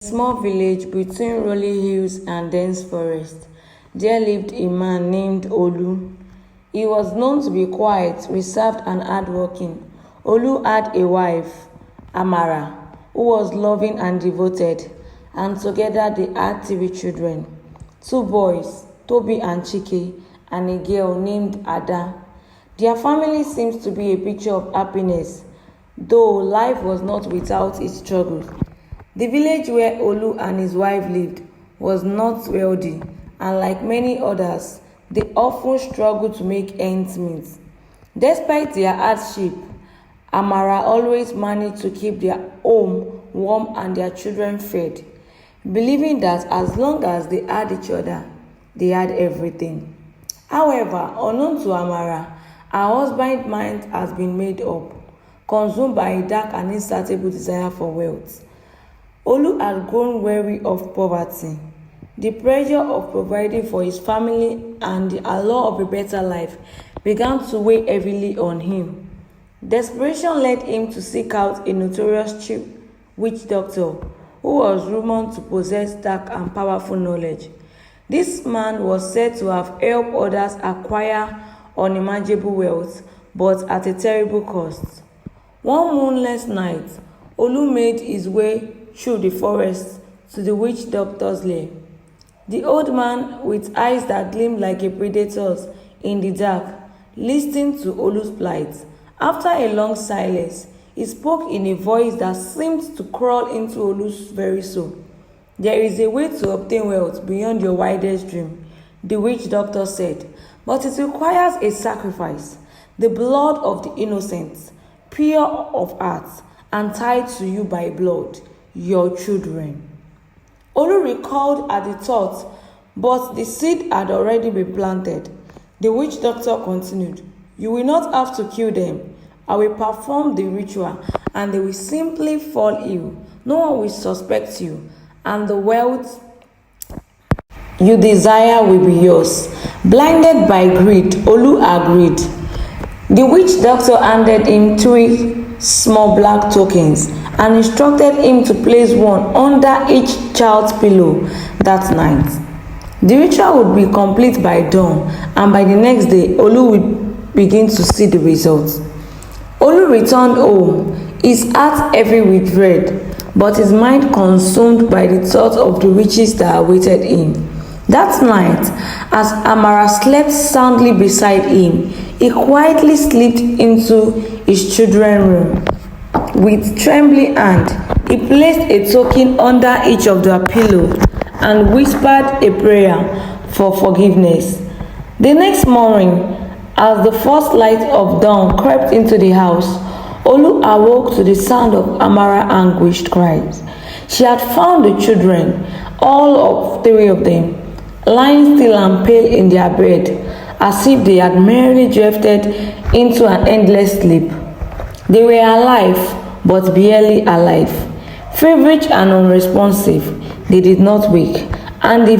Small village between rolling hills and dense forest, there lived a man named Olu. He was known to be quiet, reserved, and hardworking. Olu had a wife, Amara, who was loving and devoted, and together they had three children: two boys, Toby and Chike, and a girl named Ada. Their family seems to be a picture of happiness, though life was not without its struggles. The village where Olu and his wife lived was not wealthy, and like many others, they often struggled to make ends meet. Despite their hardship, Amara always managed to keep their home warm and their children fed, believing that as long as they had each other, they had everything. However, unknown to Amara, her husband's mind has been made up, consumed by a dark and insatiable desire for wealth. Olu had grown weary of poverty. The pressure of providing for his family and the allure of a better life began to weigh heavily on him. Desperation led him to seek out a notorious chief witch doctor who was rumored to possess dark and powerful knowledge. This man was said to have helped others acquire unimaginable wealth, but at a terrible cost. One moonless night, Olu made his way through the forest to the witch doctor's lair. The old man, with eyes that gleamed like a predator's in the dark, listened to Olu's plight. After a long silence, he spoke in a voice that seemed to crawl into Olu's very soul. "There is a way to obtain wealth beyond your wildest dream," the witch doctor said, "but it requires a sacrifice, the blood of the innocent, pure of heart, and tied to you by blood, your children." Olu recoiled at the thought, but the seed had already been planted. The witch doctor continued, "You will not have to kill them. I will perform the ritual, and they will simply fall ill. No one will suspect you, and the wealth you desire will be yours." Blinded by greed, Olu agreed. The witch doctor handed him 3 small black tokens and instructed him to place one under each child's pillow that night. The ritual would be complete by dawn, and by the next day, Olu would begin to see the results. Olu returned home, his heart heavy with dread, but his mind consumed by the thought of the riches that awaited him. That night, as Amara slept soundly beside him, he quietly slipped into his children's room. With trembling hand, he placed a token under each of their pillows and whispered a prayer for forgiveness. The next morning, as the first light of dawn crept into the house, Olu awoke to the sound of Amara's anguished cries. She had found the children, all of 3 of them, lying still and pale in their bed, as if they had merely drifted into an endless sleep. They were alive, but barely alive. Feverish and unresponsive, they did not wake, and the